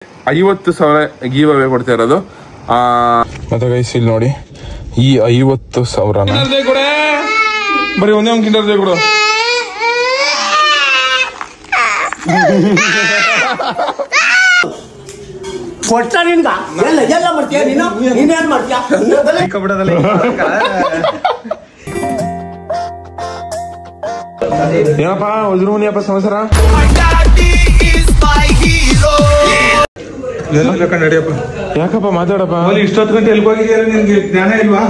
50,000 ಗೀವ್ ಅವೇ ಕೊಡ್ತಾ ಇರೋದು. ಮತ್ತೆ ಗೈಸ್ ಇಲ್ಲಿ ನೋಡಿ, ಈ 50,000 ಕೂಡ ಬರೀ ಒಂದೇ ಒಂದು ಕಿಂಡರ್ ಕೊಡು. ಏನಪ್ಪ ವಜ್ರಮುನಿಯಪ್ಪ ಸಂವತ್ಸರ ಯಾಕಪ್ಪ ಮಾತಾಡಪ್ಪ. ಇಷ್ಟೊತ್ತು ಗಂಟೆ ಎಲ್ಲಿ ಹೋಗಿದ್ದೀರ? ನಿನ್ಗೆ ಜ್ಞಾನ ಇಲ್ವಾ?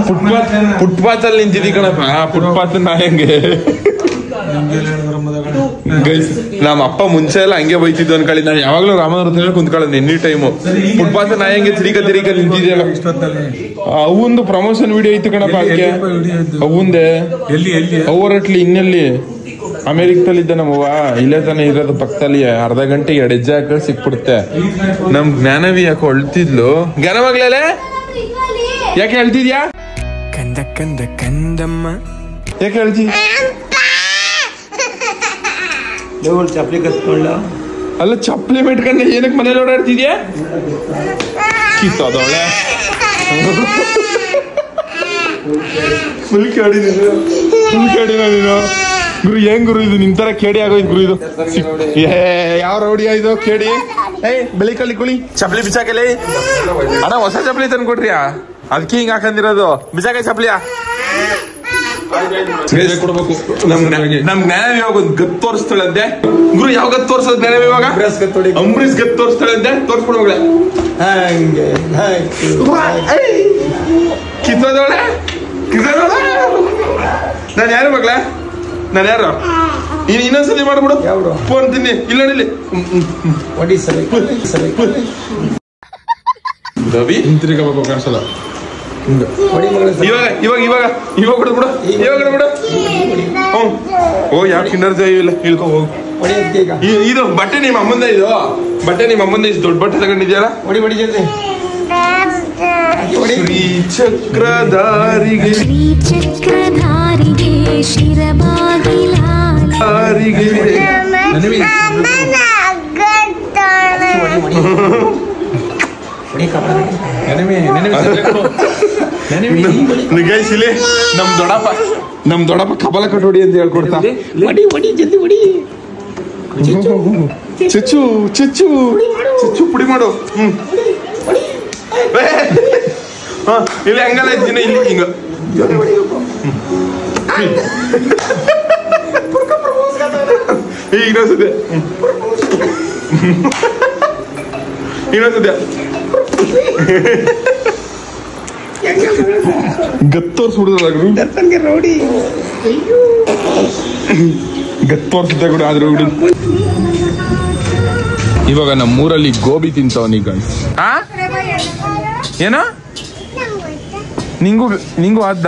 ಫುಟ್ಪಾತ್ ಅಲ್ಲಿ ನಿಂತಿದ್ದೀ ಕಣಪ್ಪ. ಫುಟ್ಪಾತ್ ನಾ ಹೆಂಗೆ ನಮ್ಮ ಅಪ್ಪ ಮುಂಚೆ ಎಲ್ಲ ಹಂಗೆ ಬೈತಿದ್ದು ಅನ್ಕೊಳ್ಳಿ. ನಾವ್ ಯಾವಾಗ್ಲೂ ರಾಮನವ್ರ ಕುಂತ್ಕೊಳ್ಳೋದು ಎನಿ ಟೈಮು. ಫುಟ್ಪಾತ್ ನಾ ಹೆಂಗೆ ತಿರಿಕ ನಿಂತಿದ್ಯಲ್ಲ. ಅವಂದು ಪ್ರಮೋಷನ್ ವಿಡಿಯೋ ಐತಿ ಕಣಪ್ಪ. ಅದಕ್ಕೆ ಅವಂದೆ ಅವರಟ್ಲಿ ಇನ್ನೆಲ್ಲಿ ಅಮೆರಿಕದಲ್ಲಿ ಇದ್ದ ನಮ್ಮವ್ವ. ಇಲ್ಲೇ ತಾನೇ ಇರೋದು ಪಕ್ಕದಲ್ಲಿ. ಅರ್ಧ ಗಂಟೆ 2 ಹೆಜ್ಜೆ ಹಾಕ ಸಿಕ್ಬಿಡುತ್ತೆ. ನಮ್ ಜ್ಞಾನವಿ ಯಾಕೆ ಹೊಳ್ತಿದ್ಲು. ಜ್ಞಾನವಾಗ್ಲೇ ಯಾಕೆ ಹೇಳ್ತಿದ್ಯಾ? ಕಂದ ಕಂದ ಕಂದಮ್ಮ ಯಾಕೆ ಹೇಳ್ತಿ? ಚಪ್ಪಲಿ ಕತ್ಕೊಂಡ ಅಲ್ಲ ಚಪ್ಪಲಿ ಬಿಟ್ಕೊಂಡೆ ಏನಕ್ಕೆ ಮನೇಲಿ ಓಡಾಡ್ತಿದ್ಯಾ? ಕಿತ್ತೋದವಳೆ ಫುಲ್ ಕೇಳಿ ನೀನು. ಗುರು ಏನ್ ಗುರು ಇದು? ನಿಂತರ ಕೇಡಿ ಆಗೋಯ್ತು ಗುರು ಇದು. ಯಾವ ರೌಡಿ ಆಯ್ತು ಕೇಡಿ? ಬೆಳಿಕಳ್ಳಿ ಕುಳಿ ಚಪ್ಪಲಿ ಬಿಸಾಕಲಿ ಅಣ್ಣ. ಹೊಸ ಚಪ್ಪಲಿ ತಂದ್ಕೊಟ್ರಿಯಾ? ಅದಕ್ಕೆ ಹಿಂಗ್ ಹಾಕಂದಿರೋದು. ಬಿಸಾಕ ಚಪ್ಪಲಿಯಾ? ನಮ್ ಜ್ಞಾನ ಇವಾಗ ಒಂದು ಗತ್ ತೋರಿಸ್ತಾಳಂತೆ ಗುರು. ಯಾವ ಗತ್ ತೋರ್ಸೋದು ಜ್ಞಾನ ಇವಾಗ? ಅಂಬರೀಷ್ ಗತ್ ತೋರಿಸ್ತಾಳಂತೆ. ತೋರ್ಸ್ಕೊಡ್ಬೋಗ್ಲೆ ಕಿತ್ತೋದವಳೆ. ನಾನು ಯಾರು ಮಗ್ಲ? ನಾನು ಯಾರು? ಇನ್ನೊಂದ್ಸಲಿ ಮಾಡ್ಬಿಡು. ಫೋನ್ ತಿನ್ನಿ. ಇಲ್ಲ ನೋಡಿ ರವಿ ಹಿಂತಿರುಗಬೇಕು ಕಾಣಿಸಲ್ಲ. ಇವಾಗ ಬಿಡು. ಓ ಯಾವ ಕಿಂಡರ್ ಜಾಯ್ ಇಲ್ಲ. ಇಳ್ಕೊ ಹೋಗು. ಇದು ಬಟ್ಟೆ ನಿಮ್ಮ ಅಮ್ಮಂದ. ಇದು ದೊಡ್ಡ ಬಟ್ಟೆ ತಗೊಂಡಿದ್ಯಲ್ಲ. ಶ್ರೀ ಚಕ್ರಧಾರಿಗೆ ನಿಗಾಯಿಸಿಲಿ. ನಮ್ ದೊಡ್ಡಪ್ಪ ಕಬಲ ಕಟ್ಟೋಡಿ ಅಂತ ಹೇಳ್ಕೊಡ್ತಾ. ಚುಚ್ಚು ಪುಡಿ ಮಾಡು. ಇಲ್ಲಿ ಹಂಗಲ್ಲ ಇದ್ದೀನಿ. ಇಲ್ಲಿ ಹಿಂಗ ಇನ್ನೊಂದ್ಸದ್ಯ ಗತ್ತೋರ್ಸ್ಬಿಡುದಲ್ಲ ರೌಡಿ. ಗತ್ತೋರ್ಸುತ್ತೆ ಕೂಡ ಆದ್ರೆ ಹುಡಿ. ಇವಾಗ ನಮ್ಮೂರಲ್ಲಿ ಗೋಬಿ ತಿಂತವನೀಗ. ಏನ ನಿಂಗೂ ಆದ್ದ?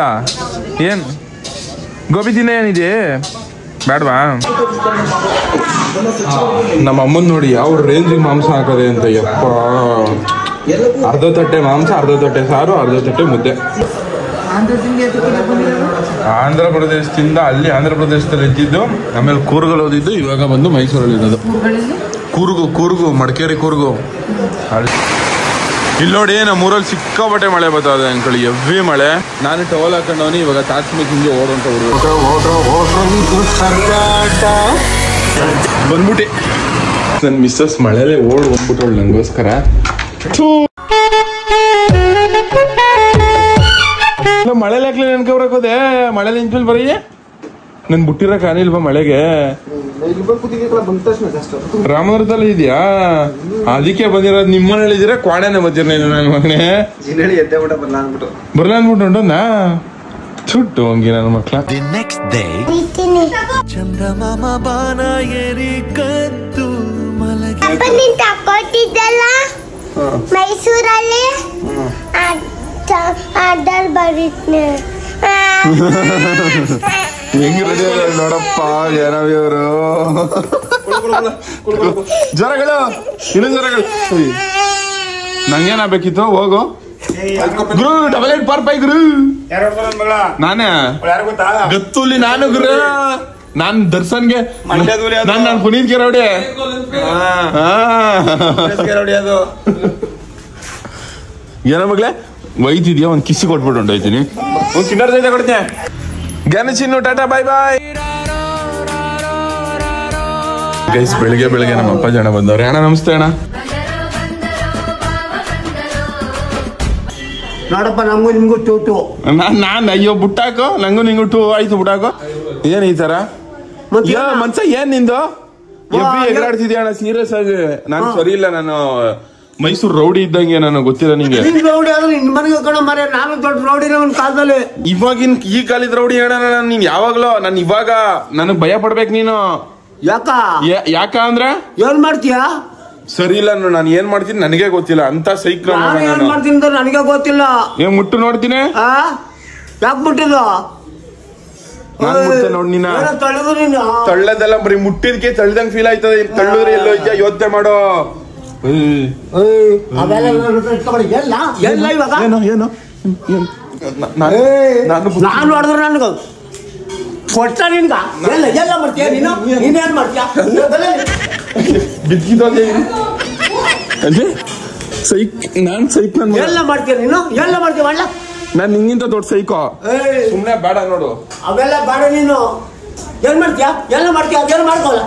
ಏನ್ ಗೋಬಿ ತಿನ್ನ ಏನಿದೆ ಬೇಡವಾ? ನಮ್ಮ ಅಮ್ಮನ್ ನೋಡಿ ಯಾವ ರೇಂಜಿಗೆ ಮಾಂಸ ಹಾಕದೆ ಅಂತ. ಯಪ್ಪ, ಅರ್ಧ ತಟ್ಟೆ ಮಾಂಸ, ಅರ್ಧ ತಟ್ಟೆ ಸಾರು, ಅರ್ಧ ತಟ್ಟೆ ಮುದ್ದೆ. ಆಂಧ್ರ ಪ್ರದೇಶದಿಂದ ಅಲ್ಲಿ ಆಂಧ್ರ ಪ್ರದೇಶದಲ್ಲಿ ಇದ್ದಿದ್ದು, ಆಮೇಲೆ ಕೂರ್ಗಲ್ಲಿ ಓದಿದ್ದು, ಇವಾಗ ಬಂದು ಮೈಸೂರಲ್ಲಿ ಇರೋದು. ಕೂರ್ಗು ಮಡಿಕೇರಿ ಕೂರ್ಗು. ಇಲ್ಲಿ ನೋಡಿ ನಮ್ಮೂರಲ್ಲಿ ಸಿಕ್ಕಾಪಟ್ಟೆ ಮಳೆ ಬರ್ತದೆ ಅಂಕಳಿ. ಎವ್ರಿ ಮಳೆ. ನಾನು ಟವಲ್ ಹಾಕೊಂಡವನಿ. ಇವಾಗ ತಾತ್ಮಿಕ್ ಹಿಂಗೆ ಓಡೋಂತ ಬಂದ್ಬಿಟ್ಟೆ. ನನ್ನ ಮಿಸ್ಸಸ್ ಮಳೆಲೆ ಓಡ್ ಹೋಗ್ಬಿಟ್ಟವಳು ನಂಗೋಸ್ಕರ. ಮಳೆಲೆ ಹಾಕ್ಲಿ ನೆನ್ಕೊಬರಕೋದೆ. ಮಳೆಲಿ ನಿಂತ್ಮೇಲೆ ಬರೀ ನನ್ ಬಿಟ್ಟಿರಕ್ ಆನಿಲ್ವಾ ಮಳೆಗೆ? ರಾಮನಗರದಲ್ಲಿ ಇದೆಯಾ? ಅದಕ್ಕೆ ಬಂದಿರೋದು. ನಿಮ್ಮ ಮನೇಲಿ ಇದ್ದೀರಾ? ಕ್ವಾಡನೆ ಬಂದಿರ ನನ್ನ ಮಗನೇ. ಬರ್ಲ ಅಂದ್ಬಿಟ್ಟು ಹೊಂಟೋದ್ನಾ? ಸುಟ್ಟು ಹಂಗಿ ನನ್ನ ಮಕ್ಳ. ಚಂದ್ರಮಾಮ ಬಾನ ಏರಿ ಕದ್ದು ಮೈಸೂರಲ್ಲಿ ಹೆಂಗ್ ರೆಡಿ ನೋಡಪ್ಪ ಜನವಿಯವರು. ಜ್ವರಗಳು ಇನ್ನೊಂದು ಜ್ವರಗಳು. ನಂಗೇನಾಗಬೇಕಿತ್ತು? ಹೋಗು ಗುರು. $8 ಗುರು. ನಾನೇ ಗತ್ತುಲಿ ನಾನು ಗುರು. ನಾನ್ ದರ್ಶನ್ಗೆ ನಾನು ಪುನೀತ್ ಗೆರೌಡಿ ಅದು ಏನೋ ಮಗ್ಲೆ ಒಯ್ತಿದ್ಯಾ ಒಂದ್ ಕಿಸಿ ಕೊಟ್ಬಿಟ್ಟು ಹೊಂಟೋಯ್ತೀನಿ ಒಂದ್ ಚಿನ್ನರ್ ಜೊತೆ ಕೊಡ್ತೀನಿ ಜ್ಞಾನ ಚಿನ್ನು ಟಾಟಾ ಬಾಯ್ ಬಾಯ್ ಗೈಸ್ ಬೆಳಿಗ್ಗೆ ನಮ್ಮ ಅಪ್ಪಾಜಿ ಅಣ್ಣ ಬಂದವ್ರೆ ಅಣ್ಣ ನಮಸ್ತೆ ಅಣ್ಣ ನೋಡಪ್ಪ ನಮಗೂ ನಿಮ್ಗೂ ಟೂಟು ನಾನ್ ಅಯ್ಯೋ ಬುಟ್ಟಾಕೋ ನಂಗೂ ನಿಂಗೂ ಟೂ ಆಯ್ತು ಬುಟ್ಟಾಕೋ ಏನ್ ಈ ತರ ಮನ್ಸ ಏನ್ ನಿಂದು ಎಗರಾಡ್ತಿದ್ಯಾ ಅಣ್ಣ ಸೀರಿಯಸ್ ಆಗಿ ನಾನು ಸರಿ ಇಲ್ಲ ನಾನು ಮೈಸೂರು ರೌಡಿ ಇದ್ದಂಗೆ ನಾನು ಗೊತ್ತಿಲ್ಲ ನಿಂಗೆ ರೌಡಿ ಆದ್ರೆ ಮನೆಗೆ ಕಣ ಮರೆ ನಾನು ದೊಡ್ಡ ರೌಡಿನ ಒಂದ್ ಕಾಲದಲ್ಲಿ ಇವಾಗಿನ ಈ ಕಾಲದ ರೌಡಿ ಅಣ್ಣ ನೀನ್ ಯಾವಾಗ್ಲೋ ನಾನು ಇವಾಗ ನನಗ್ ಭಯ ಪಡ್ಬೇಕು ನೀನು ಯಾಕ ಅಂದ್ರೆ ಏನ್ ಮಾಡ್ತೀಯಾ ಸರಿ ಇಲ್ಲ ನಾನು ಏನ್ ಮಾಡ್ತೀನಿ ನನಗೆ ಗೊತ್ತಿಲ್ಲ ಅಂತ ಸೈಕ್ಲ ಮಾಡ್ತೀನಿ ನನಗೆ ಗೊತ್ತಿಲ್ಲ ಏನ್ ಮುಟ್ಟು ನೋಡ್ತೀನಿ ಯಾಕೆ ಮುಟ್ಟಿದ್ದು ನೋಡ್ ನೀನ ತಳ್ಳದೆಲ್ಲ ಬರೀ ಮುಟ್ಟಿದ್ಕೆ ತಳ್ದಂಗ್ ಫೀಲ್ ಆಯ್ತದೆ ತಳ್ಳಿದ್ರೆ ಎಲ್ಲೋ ಇದ್ಯಾ ಯೋಚನೆ ಮಾಡೋ ಏನು ನಾನು ನೋಡಿದ್ರೆ ನನ್ಗ ಕೊಟ್ಟ ನಿನ್ಗ ಎಲ್ಲ ಮಾಡ್ತೀಯ ನೀನು ನೀನೇನ್ ಮಾಡ್ತೀಯ ನಾನ್ ಸೈಕ್ ಎಲ್ಲ ಮಾಡ್ತೀಯ ನೀನು ಎಲ್ಲ ಮಾಡ್ತೀಯ ಒಳ್ಳೆ ನಾನ್ ನಿಂಗಿಂತ ದೊಡ್ಡ ಸೈಕೋ ಸುಮ್ನೆ ಬೇಡ ನೋಡು ಅವೆಲ್ಲ ಬೇಡ ನೀನು ಏನ್ ಮಾಡ್ತೀಯ ಎಲ್ಲ ಮಾಡ್ತೀಯ ಅದೇನು ಮಾಡ್ಕೋಲ್ಲ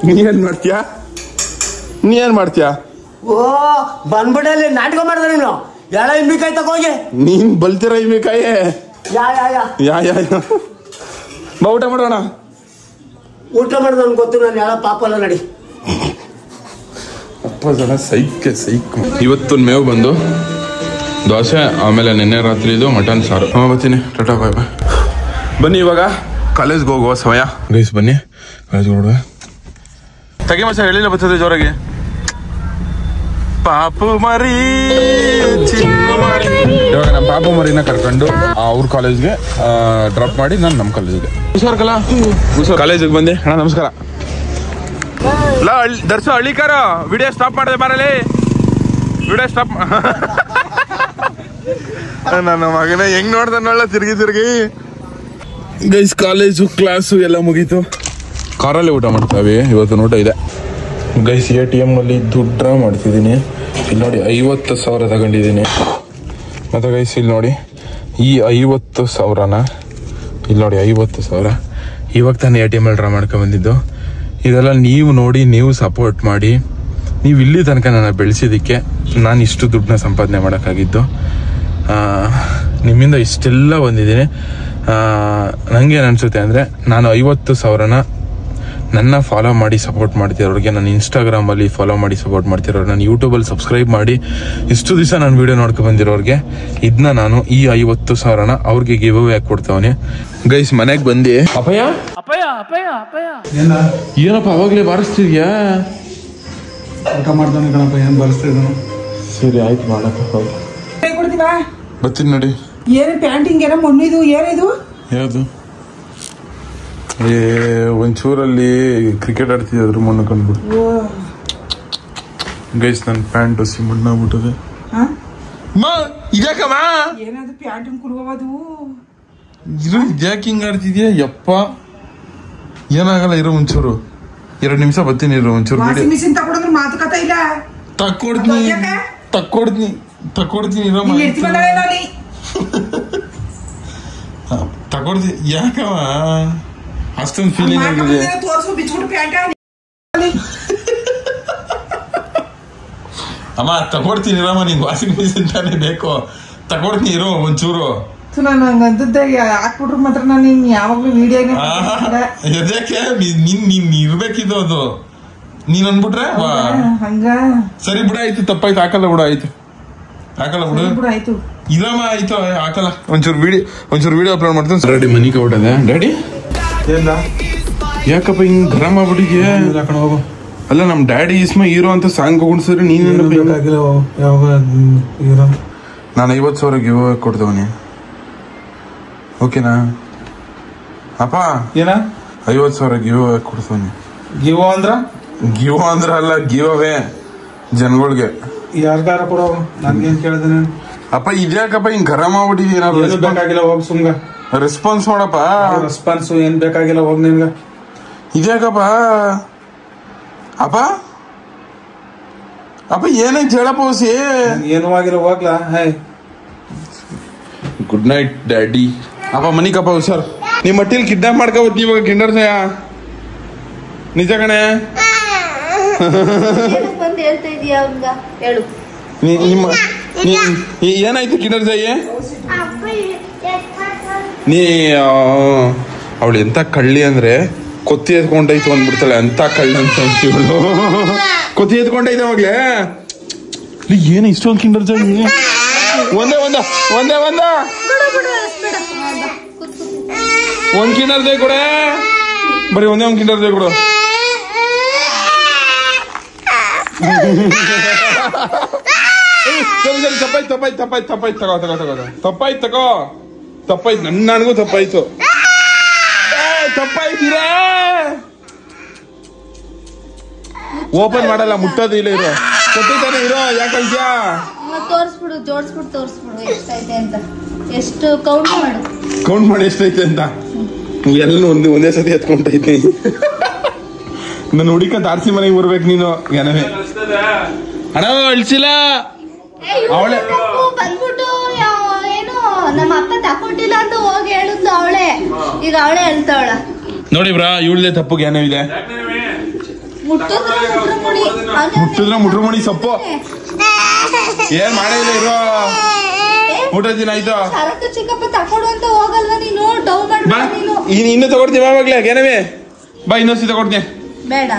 ನೀ ಏನ್ ಮಾಡ್ತೀಯ ಓ ಬಂದ್ಬಿಡಲ್ಲಿ ನಾಟಕ ಮಾಡ್ದ ನೀನು ಎಲ್ಲ ಇಂಬಿಕಾಯಿ ತಗೋಗಿ ನೀನ್ ಬಲ್ತಿರ ಇಂಬಿಕಾಯಿ ಯಾ ಬಾ ಊಟ ಮಾಡೋಣ ಊಟ ಮಾಡೋದು ನನ್ಗೆ ಗೊತ್ತು ನಾನು ಯಾವ ಪಾಪ ಅಲ್ಲ ನಡಿ ಅಪ್ಪ ಜನ ಸೈಕ್ ಇವತ್ತು ಮೇವು ಬಂದು ದೋಸೆ ಆಮೇಲೆ ನಿನ್ನೆ ರಾತ್ರಿ ಇದು ಮಟನ್ ಸಾರು ಬರ್ತೀನಿ ಟಾಟಾ ಬಾಯ್ ಬಾಯ್ ಬನ್ನಿ ಇವಾಗ ಕಾಲೇಜ್ಗೆ ಹೋಗುವ ಸಮಯ ಗೈಸ್ ಬನ್ನಿ ಕಾಲೇಜ್ಗೆ ಹೋಗುವ ತಗೆ ಮಸ ಹೇಳಿಲ್ಲ ಬರ್ತದೆ ಜೋರಾಗಿ ಪಾಪು ಮರಿ ಇವಾಗ ನಮ್ಮ ಪಾಪು ಮರಿನ ಕರ್ಕೊಂಡು ಅವ್ರ ಕಾಲೇಜ್ಗೆ ಡ್ರಾಪ್ ಮಾಡಿ ನಾನು ನಮ್ಮ ಕಾಲೇಜ್ಗೆ ಹುಷಾರ್ಕಲ್ಲ ಕಾಲೇಜಿಗೆ ಬಂದೆ ಅಣ್ಣ ನಮಸ್ಕಾರ ದರ್ಶ ಹಳ್ಳಿಕಾರ ವಿಡಿಯೋ ಸ್ಟಾಪ್ ಮಾಡಿದೆ ಬಾರಲ್ಲಿ ವಿಡಿಯೋ ಸ್ಟಾಪ್ ನನ್ನ ಮಗನ ಹೆಂಗ್ ನೋಡ್ತಾನಲ್ಲ ತಿರ್ಗಿ ಗೈಸ್ ಕಾಲೇಜು ಕ್ಲಾಸು ಎಲ್ಲ ಮುಗೀತು ಕಾರಲ್ಲೇ ಊಟ ಮಾಡ್ತಾವೆ ಇವತ್ತು ಊಟ ಇದೆ ಗೈಸ್ ATM ಅಲ್ಲಿ ದುಡ್ಡು ಡ್ರಾ ಮಾಡ್ತಿದ್ದೀನಿ ಇಲ್ಲಿ ನೋಡಿ 50,000 ತಗೊಂಡಿದ್ದೀನಿ ಮತ್ತೆ ಗೈಸ್ ಇಲ್ಲಿ ನೋಡಿ ಈ 50,000ನ ಇಲ್ಲಿ ನೋಡಿ 50,000 ಇವಾಗ ತಾನೇ ATM ಅಲ್ಲಿ ಡ್ರಾ ಮಾಡ್ಕೊಂಡ್ ಬಂದಿದ್ದು ಇದೆಲ್ಲ ನೀವು ನೋಡಿ ನೀವು ಸಪೋರ್ಟ್ ಮಾಡಿ ನೀವು ಇಲ್ಲಿ ತನಕ ನನ್ನ ಬೆಳೆಸಿದ್ದಕ್ಕೆ ನಾನು ಇಷ್ಟು ದುಡ್ಡನ್ನ ಸಂಪಾದನೆ ಮಾಡೋಕ್ಕಾಗಿದ್ದು ನಿಮ್ಮಿಂದ ಇಷ್ಟೆಲ್ಲ ಬಂದಿದ್ದೀನಿ ನನಗೇನು ಅನಿಸುತ್ತೆ ಅಂದರೆ ನಾನು 50,000ನ ನನ್ನ ಫಾಲೋ ಮಾಡಿ ಸಪೋರ್ಟ್ ಮಾಡ್ತಿರೋರಿಗೆ ನಾನು ಇನ್ಸ್ಟಾಗ್ರಾಮಲ್ಲಿ ಫಾಲೋ ಮಾಡಿ ಸಪೋರ್ಟ್ ಮಾಡ್ತಿರೋರು ನಾನು ಯೂಟ್ಯೂಬಲ್ಲಿ ಸಬ್ಸ್ಕ್ರೈಬ್ ಮಾಡಿ ಇಷ್ಟು ದಿವಸ ನಾನು ವೀಡಿಯೋ ನೋಡ್ಕೊಂಡು ಬಂದಿರೋರಿಗೆ ಇದನ್ನ ನಾನು ಈ 50,000ನ ಅವ್ರಿಗೆ ಗಿವ್ ಅವೇ ಕೊಡ್ತಾವನೆ ಗೈಸ್ ಮನೆಗೆ ಬಂದು ಅಪಯ ಏನಪ್ಪ ಅವಾಗಲೇ ಬಾರಿಸ್ತಿದ್ಯಾ ಊಟ ಮಾಡ್ತಾನೆ ಕಣಪ್ಪ ಏನ್ ಬರ್ಸ್ತಿದ್ದಾನು ಸರಿ ಆಯ್ತು ಮಾಡಪ್ಪ ಬರ್ತೀನಿ ನೋಡಿ ಏನು ಪ್ಯಾಂಟಿಂಗ್ ಏನೋ ಮಣ್ಣಿದು ಏನಿದು ಯಾವುದು ಒಂಚೂರಲ್ಲಿ ಕ್ರಿಕೆಟ್ ಆಡ್ತಿದ್ರು ಮಣ್ಣು ಕಂಡ್ಬಿಟ್ಟು ಗೈಸ್ ನನ್ನ ಪ್ಯಾಂಟ್ ಹಸಿ ಮಣ್ಣಾಗ್ಬಿಟ್ಟದೆ ಇದ್ಯಾಕಮ್ಮ ಏನಾದ್ರು ಪ್ಯಾಂಟಿಂಗ್ ಕುರುವುದು ಇರು ಇದ್ಯಾಕೆ ಹಿಂಗ್ ಆಡ್ತಿದ್ಯಾ ಯಪ್ಪ ಏನಾಗಲ್ಲ ಇರೋ ಒಂಚೂರು 2 ನಿಮಿಷ ಬರ್ತೀನಿ ಇರೋ ಒಂಚೂರು ವಾಷಿಂಗ್ ಮಿಷಿನ್ ತಗೊಂಡ್ರೆ ಮಾತುಕತೆ ಇಲ್ಲ ತಕ್ಕೊಡ್ತೀನಿ ಇರೋ ತಗೊಡ್ತೀನಿ ಯಾಕವ ಅಷ್ಟೊಂದು ಫೀಲಿಂಗ್ ಆಗಿದೆ ತೋರ್ಸು ಬಿಚ್ಬಿಟ್ಟು ಪ್ಯಾಂಟ್ ಅಮ್ಮ ತಗೊಡ್ತೀನಿ ಇರಮ್ಮ ನಿಂಗೆ ವಾಷಿಂಗ್ ಮಿಷಿನ್ ತಾನೇ ಬೇಕು ತಗೊಡ್ತೀನಿ ಇರೋ ಒಂಚೂರು ನಾನು ಹಂಗಂತದ್ದೆ ಹಾಕ್ಬಿಟ್ರು ಮಾತ್ರ ನಾನು ನಿನ್ ಯಾವಾಗ್ಲೂ ವಿಡಿಯೋಗೆ ಎದಕ್ಕೆ ನೀನ್ ಇರ್ಬೇಕಿದ್ದು ಅದು ನೀನ್ ಅನ್ಬಿಟ್ರೆ ಹಂಗ ಸರಿ ಬಿಡ ಆಯ್ತು ತಪ್ಪಾಯ್ತು ಹಾಕಲ್ಲ ಬಿಡ ಆಯ್ತು ಹಾಕಲ್ಲ ಬಿಡು ಆಯ್ತು ಇಲ್ಲಮ್ಮ ಆಯ್ತು ಹಾಕಲ್ಲ ಒಂಚೂರು ವಿಡಿಯೋ ಅಪ್ಲೋಡ್ ಮಾಡ್ತೀನಿ ರೆಡಿ ಮನಿ ಕೊಟ್ಟದೆ ಡ್ಯಾಡಿ ಯಾಕಪ್ಪ ಹಿಂಗ್ ಗರಂ ಆಗ್ಬಿಟ್ಟಿದ್ಯಾ ಹೋಗು ಅಲ್ಲ ನಮ್ ಡ್ಯಾಡಿ ಇಸ್ಮ ಹೀರೋ ಅಂತ ಸಾಂಗ್ ಹೋಗ್ಸರಿ ನೀನ್ ನಾನು 50,000 ಗಿವ್ ಕೊಡ್ತವನಿ ಓಕೆನಾ ಅಪ್ಪ ಏನ 50,000 ಗಿವ್ ಕೊಡ್ತವನಿ ಗಿವ್ ಅಂದ್ರ ಅಲ್ಲ ಗಿವ್ ಅವೇ ಜನಗಳಿಗೆ ಯಾರ್ಗಾರ ಕೊಡೋ ನನ್ಗೇನ್ ಕೇಳಿದೆ ಅಪ್ಪ ಇದ್ಯಾಕಪ್ಪ ಹಿಂಗ್ ಗರಂ ಆಗ್ಬಿಟ್ಟಿದ್ಯ ಬೇಕಾಗಿಲ್ಲ ಹೋಗ್ ಸುಮ್ಗ ರೆಸ್ಪಾನ್ಸ್ ಮಾಡಪ್ಪ. ರೆಸ್ಪಾನ್ಸ್ ಏನ್ ಬೇಕಾಗಿಲ್ಲ, ಹೋಗ್ ನಿನ್ಗ. ಇದ್ಯಾಕಪ್ಪ ಅಪ್ಪ ಅಪ್ಪ ಏನಾಯ್ತು ಹೇಳಪ್ಪ ಹೊಸಿ. ಏನೂ ಆಗಿಲ್ಲ, ಹೋಗ್ಲಾ. Hi, good night daddy. ಅಪ್ಪ ಮನಿಕಪ್ಪ ಹುಷಾರ್. ನಿಮ್ಮ ಮಟ್ಟಿಲ್ ಕಿಡ್ನಾಪ್ ಮಾಡ್ಕೋಬೋದು ಇವಾಗ ಕಿಂಡರ್ ಜಾಯ. ನಿಜ ಕಣೆ. ಬಂದು ಹೇಳ್ತಾ ಇದೀಯಾ ಅವ್ನ್ಗ? ಹೇಳು. ನಿಮ್ಮ ಏನಾಯ್ತು ಕಿಂಡರ್ ಜಾಯಿ? ನೀ ಅವಳು ಎಂತ ಕಳ್ಳಿ ಅಂದ್ರೆ ಕೊತ್ತಿ ಎತ್ಕೊಂಡೈತು ಅಂದ್ಬಿಡ್ತಾಳೆ. ಅಂತ ಕಳ್ಳಿ ಅಂತ ಇವಳು. ಕೊತ್ತಿ ಎತ್ಕೊಂಡೈತೆ ಅವಾಗ್ಲೇ. ಏನ ಇಷ್ಟೊಂದು ಕಿಂಡರ್ ಜಾಯಿ? ಒಂದೇ ಒಂದ್ ಕಿಂಡರ್ ಜಾಯಿ ಕೊಡೆ. ಬರೀ ಒಂದೇ ಒಂದ್ ಕಿಂಡರ್ ಜಾಯಿ ಕೊಡು. ತಪ್ಪಾಯ್ತು ನನಗೂ ತಪ್ಪಾಯ್ತು. ತಪ್ಪಾಯ್ತೀರಾ? ಓಪನ್ ಮಾಡಲ್ಲ, ಮುಟ್ಟೋದು ಇಲ್ಲ. ಇರೋ ಕೊಟ್ಟಿದ್ದಾನೆ, ಇರೋ. ಯಾಕೆ ಅಳ್ತ್ಯಾ? ತೋರಿಸ್ಬಿಡು, ಜೋಡಿಸ್ಬಿಟ್ಟು ತೋರಿಸ್ಬಿಡು ಎಷ್ಟೈತೆ ಅಂತ. ಎಷ್ಟು ಕೌಂಟ್ ಮಾಡಿ ಎಷ್ಟೈತೆ ಅಂತ. ಎಲ್ಲ ಒಂದೇ ಸತಿ ಎತ್ಕೊಂಡೈತಿ. ನನ್ನ ಹುಡುಕ ತಾರ್ಸಿ ಮನೆಗೆ ಬರ್ಬೇಕು ನೀನು. ಏನವೇ ಅಣ್ಣ ಅಳ್ಸಿಲ್ಲ ಅವಳೆ. ಬಂದ್ಬಿಟ್ಟು ಏನು ನಮ್ಮ ಅಪ್ಪ ತಕೊಂಡಿಲ್ಲ ಅಂತ ಹೋಗಿ ಹೇಳಿದ್ಲು ಅವಳೆ. ಈಗ ಅವಳೆ ಹೇಳ್ತಾವಳ ನೋಡಿ ಬ್ರಾ, ಇವಳದೇ ತಪ್ಪು ಜ್ಞಾನವಿದೆ. ಮುಟ್ಟಿದ್ರ ಮುಟ್ರಮುಣಿ ಸೊಪ್ಪು ಏನ್ ಮಾಡಿಲ್ಲ. ಇರೋ ಊಟ ದಿನ ಆಯ್ತು. ಚಿಕ್ಕಪ್ಪ ತಕೊಡು ಅಂತ ಹೋಗಲ್ವಾ ನೀನು? ಡೌ ಮಾಡ್ಬೇಡ ನೀನು. ಇನ್ನು ತಗೊಡ್ತೀವಿ ಆವಾಗ್ಲೇ. ಜ್ಞಾನವೇ ಬಾ, ಇನ್ನೊಂದ್ಸಿ ತಗೊಡ್ತೀನಿ. ಬೇಡ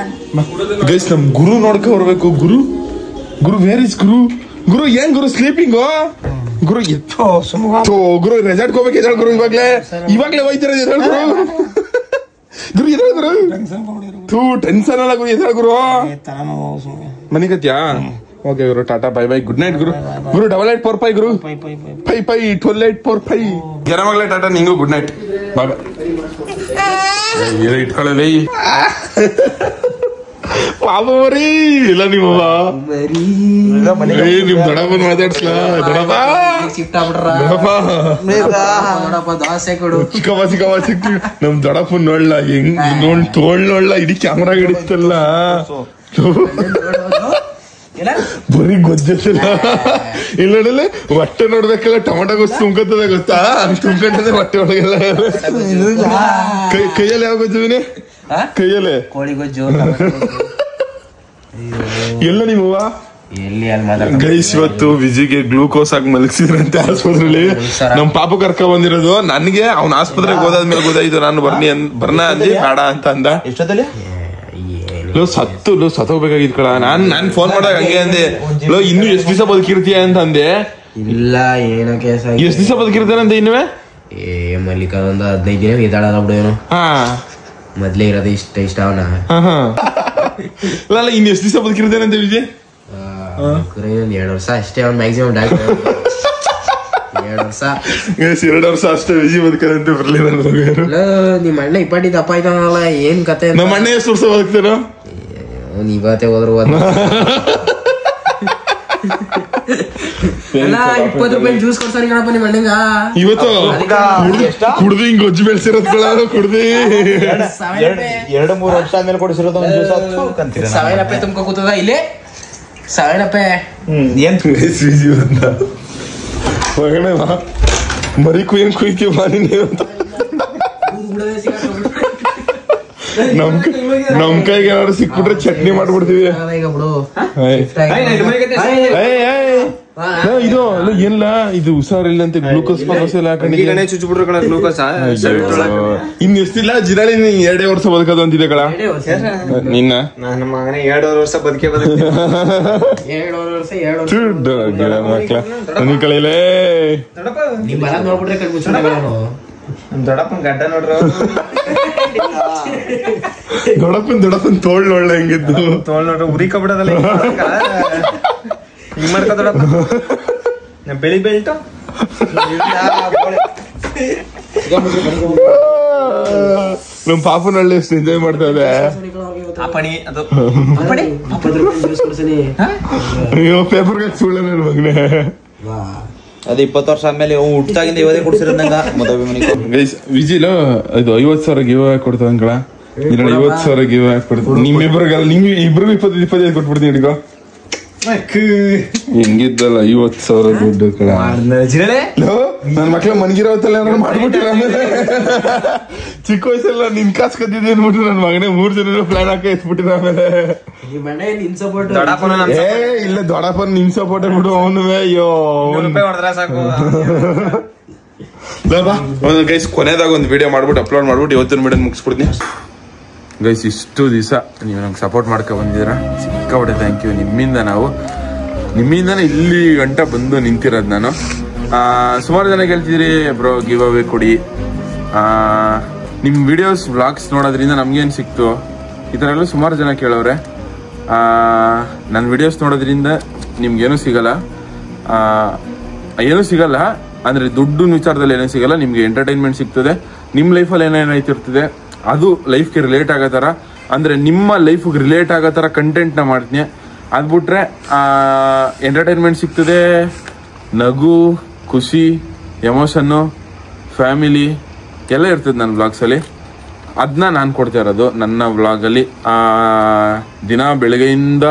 ಗೈಸ್, ನಮ್ ಗುರು ನೋಡ್ಕೊ ಬರ್ಬೇಕು. ಗುರು ವೇರ್ ಇಸ್ ಗುರು ಏನ್ ಗುರು ಸ್ಲೀಪಿಂಗು? ಗುರು ಗುರು ರೆಸಾರ್ಟ್ ಹೋಗ್ಬೇಕು. ಎದ್ದಾಳ ಗುರು, ಇವಾಗ್ಲೇ ಹೋಯ್ತಿರ. ಎದ್ದಾಳ ಗುರು, ಎದ್ದಾಳ ಗುರು. ಟೆನ್ಷನ್ ಅಲ್ಲ ಗುರು, ಎದ್ದಾಳ ಗುರು. ಮನೆ ಕತ್ಯಾ? ಓಕೆ ಗುರು, tata bye bye, good night ಗುರು. 8845 ಗುರು, 551284 ಜನಮಗಳೇ ಟಾಟಾ. ನಿಂಗು ಗುಡ್ ನೈಟ್, ಬಾಯ್. ಇಟ್ಕೊಳ್ಳಿ ಪಾಪರಿ ಇಲ್ಲ ನಿಮ್ಮವ್ವ. ನಿಮ್ ದೊಡ್ಡಪ್ಪನ ಮಾತಾಡ್ಸ್ಲಾ? ಸಿಕ್ಕಿ ನಮ್ ದೊಡ್ಡಪ್ಪನ್ ನೋಡ್ಲ ಹೆಂಗ್ ತೋಳ್ನೊಳ್ಳ ಇಡೀ ಕ್ಯಾಮ್ರಾ ಹಿಡಿಸ್ತಲ್ಲ. ಬರೀ ಗೊಜ್ಜಲ್ಲ. ಇಲ್ಲ ನೋಡಲ್ಲ, ಹೊಟ್ಟೆ ನೋಡ್ಬೇಕಲ್ಲ. ಟೊಮೆಟೊ ಗೊಜ್ಜು ತುಂಬ್ಕತ್ತದ ಗೊತ್ತಾ? ತುಂಬ್ಕೊಂಡದೆ ಹೊಟ್ಟೆ ಒಳಗೆಲ್ಲ. ಕೈಯಲ್ಲಿ ಯಾವ ಗೊಜ್ಜುವಿನೇ? ಕೈಯಲ್ಲೇ ಕೋಳಿ ಗೊಜ್ಜು. ಎಲ್ಲ ನಿಮ್ಮವ್ವ ಗೈಸ್ ಇವತ್ತು ವಿಜಿಗೆ ಗ್ಲೂಕೋಸ್ ಆಗಿ ಮಲಗಿಸಿದ್ರಂತೆ ಆಸ್ಪತ್ರೆಯಲ್ಲಿ. ನಮ್ ಪಾಪು ಕರ್ಕ ಬಂದಿರೋದು. ನನ್ಗೆ ಅವ್ನ ಆಸ್ಪತ್ರೆಗೆ ಹೋದಾದ್ಮೇಲೆ ಗೊತ್ತಾಯ್ತು. ನಾನು ಬರ್ನ ಅಂದಿ ಬೇಡ ಅಂತ ಅಂದ. ಎಷ್ಟೊತ್ತಲ್ಲಿ ಸತ್ತೋಗ್ಬೇಕಾಗಿದ್ ಕಡ. ನಾನ್ ಫೋನ್ ಮಾಡಾಗ ಹಂಗೆ ಅಂದೆ, ಇನ್ನು ಎಷ್ಟ್ ದಿವಸ ಬದುಕಿರ್ತೀಯ ಅಂತ ಅಂದೆ. ಇಲ್ಲ ಏನೋ ಕೇಸ. ಎಷ್ಟ್ ದಿವಸ ಬದುಕಿರ್ತಾನಂತೆ ಇನ್ನುವೆ? ಮಲ್ಲಿಕ ಒಂದು 15 ದಿನ ಇದ್ದಾಳ ಬಿಡು. ಏನು ಮೊದ್ಲೇ ಇರೋದು ಇಷ್ಟ ಅವನ. ಇನ್ನು ಎಷ್ಟ್ ದಿವಸ ಬದುಕಿರ್ತಾನಂತೆ ವಿಜಯ್? 2 ವರ್ಷ ಅಷ್ಟೇ. ಅವ್ನ ಮ್ಯಾಕ್ಸಿಮಮ್ ಡಾಕ್ಟರ್ 2 ವರ್ಷ. 2 ವರ್ಷ ಅಷ್ಟೇ ವಿಜಯ್ ಬದುಕದಂತೆ. ಬರ್ಲಿ ನಿಮ್ಮ ಅಣ್ಣ ಇಪ್ಪಟ್ಟಿ ದಪ್ಪ ಆಯ್ತಾನಲ್ಲ, ಏನ್ ಕತೆ? ನಮ್ಮ ಅಣ್ಣ ಎಷ್ಟು ವರ್ಷ ಬದುಕ್ತಾನೋ? ಇವತ್ತೇ ಹೋದ್ರು 20 ರೂಪಾಯಿ ಜ್ಯೂಸ್ ಕೊಡ್ತಾನೆ ಕಣಪ್ಪ ನಿಮ್ಮ ಅಣ್ಣಂಗ. ಇವತ್ತು ಕುಡ್ದು ಹಿಂಗ್ ಗೊಜ್ಜು ಬೆಳೆಸಿರೋದು ಕುಡ್ದು 2-3 ವರ್ಷ ಆದ್ಮೇಲೆ ಕೊಡಿಸಿರೋದು ಸಾವಿರಪ್ಪೆ ತುಂಬ ಕೂತದ ಇಲ್ಲಿ. ಸಾವಿರಪ್ಪೆ ಏನ್ ಮರಿ ಕುಯ್ಯಂಗ್ ಕುಯ್ತೀವಿ ಮಾನಿ ಅಂತ. ನಮ್ ಕೈಗೆ ಏನಾದ್ರು ಸಿಕ್ಬಿಟ್ರೆ ಚಟ್ನಿ ಮಾಡ್ಬಿಡ್ತೀವಿ. ಇದು ಏನಿಲ್ಲ, ಇದು ಹುಷಾರಿಲ್ಲ ಅಂತ ಗ್ಲೂಕೋಸ್ ಎಲ್ಲ ಹಾಕೊಂಡಿದ್ದೆ. ಚುಚ್ಬಿಟ್ರು ಕಣ ಗ್ಲೂಕೋಸ್. ಇನ್ ಎಷ್ಟಿಲ್ಲ ಜಿರಾಳಿ 2 ವರ್ಷ ಬದುಕೋದು ಅಂತಿದೆ ಕಳ ನಿನ್ನ. ನನ್ನ ಮಗನೇ 2 ವರ್ಷ ಬದುಕೆ ಕಳೀಲೇ. ನೋಡ್ಬಿಟ್ರೆ ದೊಡ್ಡಪ್ಪನ ಗಡ್ಡ ನೋಡ್ರ. ದೊಡ್ಡಪ್ಪನ್ ತೋಳ್ ನೋಡ್ಲ ಹೆಂಗಿದ್ದು. ತೋಳ್ ನೋಡ್ರ ಉರಿಕ ಬಿಡೋದಲ್ಲ ಹಿಂಗ್ ಮಾಡ್ಕ. ದೊಡ್ಡಪ್ಪ ಬೆಳಿ ಬೆಲ್ಟು ನಮ್ ಪಾಪನಳ್ಳಿ ಎಷ್ಟು ಎಂಜಾಯ್ ಮಾಡ್ತಾ ಇದೆ. ಅದು ಅಯ್ಯೋ ಪೇಪರ್ ಸುಳ್ಳ ನನ್ ಮಗನೇ. ಅದು 20 ವರ್ಷ ಆದ್ಮೇಲೆ ಹುಟ್ಟಾಗಿಂದ ಇವದೇ ಕೊಡ್ಸಿರೋದಂಗ ಮದುವೆ ಮನೆಗೆ ಗೈಸ್ ವಿಜಿಲ್ ಇದು 50,000 ಗಿವ್ ಕೊಡ್ತಾವ ಅಂಕಳ 50,000 ಗಿವ್ ಕೊಡ್ತೀನಿ ನಿಮ್ಮಿಬ್ರಿಗೆಲ್ಲ ನಿಮ್ಗೆ ಇಬ್ರಿಗೂ 25 ಕೊಟ್ಬಿಡ್ತೀನಿ ಹಿಡಿಗೋ ಹೆಂಗಿದ್ದಲ್ಲ 50,000 ದುಡ್ಡು ಕಳ ನನ್ ಮಕ್ಳ ಮನ್ಗಿರೋತ್ತಲ್ಲ ಏನಾದ್ರು ಮಾಡ್ಬಿಟ್ಟಿರ ಆಮೇಲೆ ಚಿಕ್ಕ ವಯಸ್ಸಲ್ಲ ನಿನ್ ಕಾಸು ಕದ್ದಿದ್ದೆ ಅನ್ಬಿಟ್ರು ನನ್ ಮಗನೇ 3 ಜನ ಪ್ಲಾನ್ ಹಾಕಿ ಎತ್ಬಿಟ್ಟಿರ ಆಮೇಲೆ ಇಲ್ಲ ದೊಡ್ಡಪ್ಪನ ನಿನ್ ಸಪೋರ್ಟ್ ಬಿಡು ಅವನು ಅಯ್ಯೋ ಗೈಸ್ ಕೊನೆದಾಗ ಒಂದು ವಿಡಿಯೋ ಮಾಡ್ಬಿಟ್ಟು ಅಪ್ಲೋಡ್ ಮಾಡ್ಬಿಟ್ಟು ಇವತ್ತಿನ ವಿಡಿಯೋ ಮುಗಿಸ್ಬಿಡ್ತೀನಿ ಗೈಸ್. ಇಷ್ಟು ದಿವಸ ನೀವು ನಂಗೆ ಸಪೋರ್ಟ್ ಮಾಡ್ಕೊ ಬಂದಿದ್ದೀರಾ, ಸಿಕ್ಕಾಬಿಟ್ಟೆ ಥ್ಯಾಂಕ್ ಯು. ನಿಮ್ಮಿಂದನೇ ಇಲ್ಲಿ ಗಂಟ ಬಂದು ನಿಂತಿರೋದು ನಾನು. ಸುಮಾರು ಜನ ಕೇಳ್ತಿದ್ರಿ ಬ್ರೋ ಗಿವ್ ಅವೇ ಕೊಡಿ, ನಿಮ್ಮ ವಿಡಿಯೋಸ್ ವ್ಲಾಗ್ಸ್ ನೋಡೋದ್ರಿಂದ ನಮ್ಗೇನು ಸಿಕ್ತು ಈ ಥರ ಎಲ್ಲ ಸುಮಾರು ಜನ ಕೇಳೋರೆ. ನನ್ನ ವಿಡಿಯೋಸ್ ನೋಡೋದ್ರಿಂದ ನಿಮ್ಗೇನೂ ಸಿಗಲ್ಲ, ಏನೂ ಸಿಗಲ್ಲ ಅಂದರೆ ದುಡ್ಡು ವಿಚಾರದಲ್ಲಿ ಏನೂ ಸಿಗಲ್ಲ, ನಿಮಗೆ ಎಂಟರ್ಟೈನ್ಮೆಂಟ್ ಸಿಗ್ತದೆ. ನಿಮ್ಮ ಲೈಫಲ್ಲಿ ಏನೇನಾಯ್ತಿರ್ತದೆ ಅದು ಲೈಫ್ಗೆ ರಿಲೇಟ್ ಆಗೋ ಥರ, ಅಂದರೆ ನಿಮ್ಮ ಲೈಫ್ಗೆ ರಿಲೇಟ್ ಆಗೋ ಥರ ಕಂಟೆಂಟ್ನ ಮಾಡ್ತೀನಿ. ಅದು ಬಿಟ್ರೆ ಎಂಟರ್ಟೈನ್ಮೆಂಟ್ ಸಿಗ್ತದೆ, ನಗು, ಖುಷಿ, ಎಮೋಷನ್ನು, ಫ್ಯಾಮಿಲಿ ಎಲ್ಲ ಇರ್ತದೆ ನನ್ನ ವ್ಲಾಗ್ಸಲ್ಲಿ. ಅದನ್ನ ನಾನು ಕೊಡ್ತಾ ಇರೋದು ನನ್ನ ವ್ಲಾಗಲ್ಲಿ. ದಿನ ಬೆಳಗ್ಗೆಯಿಂದ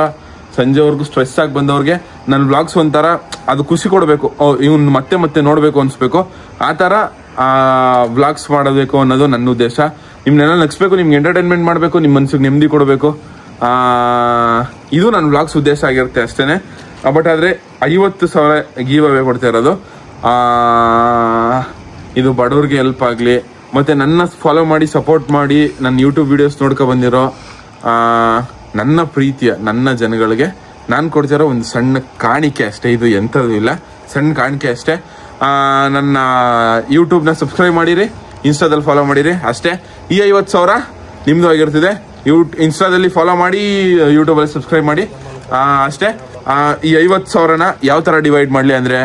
ಸಂಜೆವರೆಗೂ ಸ್ಟ್ರೆಸ್ ಆಗಿ ಬಂದವ್ರಿಗೆ ನನ್ನ ವ್ಲಾಗ್ಸ್ ಒಂಥರ ಅದು ಖುಷಿ ಕೊಡಬೇಕು, ಇವ್ನು ಮತ್ತೆ ಮತ್ತೆ ನೋಡಬೇಕು ಅನಿಸ್ಬೇಕು, ಆ ಥರ ವ್ಲಾಗ್ಸ್ ಮಾಡಬೇಕು ಅನ್ನೋದು ನನ್ನ ಉದ್ದೇಶ. ನಿಮ್ಮನ್ನೆಲ್ಲ ನಗಿಸ್ಬೇಕು, ನಿಮ್ಗೆ ಎಂಟರ್ಟೈನ್ಮೆಂಟ್ ಮಾಡಬೇಕು, ನಿಮ್ಮ ಮನಸ್ಸಿಗೆ ನೆಮ್ಮದಿ ಕೊಡಬೇಕು, ಇದು ನನ್ನ ವ್ಲಾಗ್ಸ್ ಉದ್ದೇಶ ಆಗಿರುತ್ತೆ ಅಷ್ಟೇ. ಬಟ್ ಆದರೆ 50,000 ಗೀವ್ ಅವೇ ಕೊಡ್ತಾ ಇರೋದು. ಇದು ಬಡವ್ರಿಗೆ ಹೆಲ್ಪ್ ಆಗಲಿ, ಮತ್ತು ನನ್ನ ಫಾಲೋ ಮಾಡಿ ಸಪೋರ್ಟ್ ಮಾಡಿ ನನ್ನ ಯೂಟ್ಯೂಬ್ ವೀಡಿಯೋಸ್ ನೋಡ್ಕೊ ಬಂದಿರೋ ನನ್ನ ಪ್ರೀತಿಯ ನನ್ನ ಜನಗಳಿಗೆ ನಾನು ಕೊಡ್ತಿರೋ ಒಂದು ಸಣ್ಣ ಕಾಣಿಕೆ ಅಷ್ಟೇ. ಇದು ಎಂಥದ್ದು ಇಲ್ಲ, ಸಣ್ಣ ಕಾಣಿಕೆ ಅಷ್ಟೇ. ನನ್ನ ಯೂಟ್ಯೂಬ್ನ ಸಬ್ಸ್ಕ್ರೈಬ್ ಮಾಡಿರಿ, ಇನ್ಸ್ಟಾದಲ್ಲಿ ಫಾಲೋ ಮಾಡಿರಿ ಅಷ್ಟೇ. ಈ 50,000 ನಿಮ್ಮದು ಆಗಿರ್ತದೆ. ಇನ್ಸ್ಟಾದಲ್ಲಿ ಫಾಲೋ ಮಾಡಿ, ಯೂಟ್ಯೂಬಲ್ಲಿ ಸಬ್ಸ್ಕ್ರೈಬ್ ಮಾಡಿ ಅಷ್ಟೇ. ಈ 50,000ನ ಯಾವ ಥರ ಡಿವೈಡ್ ಮಾಡಲಿ ಅಂದರೆ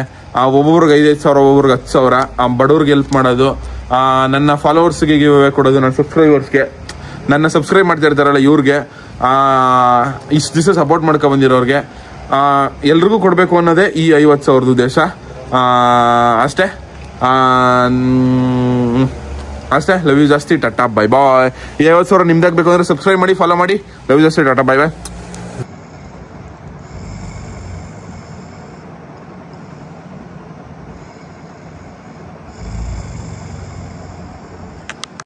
ಒಬ್ಬೊಬ್ರಿಗೆ 5,000, ಒಬ್ಬೊಬ್ರಿಗೆ 10,000, ಬಡವ್ರಿಗೆ ಹೆಲ್ಪ್ ಮಾಡೋದು, ನನ್ನ ಫಾಲೋವರ್ಸ್ಗೆ ಗಿವ್ ಅವೇ ಕೊಡೋದು, ನನ್ನ ಸಬ್ಸ್ಕ್ರೈಬರ್ಸ್ಗೆ, ನನ್ನ ಸಬ್ಸ್ಕ್ರೈಬ್ ಮಾಡ್ತಾ ಇರ್ತಾರಲ್ಲ ಇವ್ರಿಗೆ, ಇಷ್ಟು ದಿವಸ ಸಪೋರ್ಟ್ ಮಾಡ್ಕೊ ಬಂದಿರೋರಿಗೆ ಎಲ್ರಿಗೂ ಕೊಡಬೇಕು ಅನ್ನೋದೇ ಈ 50,000 ಉದ್ದೇಶ ಅಷ್ಟೇ. ಅಷ್ಟೇ. ಲವ್ ಯು ಜಾಸ್ತಿ, ಟಾಟಾ ಬೈ ಬಾಯ್. ಈ 50,000 ನಿಮ್ದಾಗಬೇಕು ಅಂದರೆ ಸಬ್ಸ್ಕ್ರೈಬ್ ಮಾಡಿ, ಫಾಲೋ ಮಾಡಿ. ಲವ್ ಯು ಜಾಸ್ತಿ, ಟಾಟಾ ಬೈ ಬಾಯ್.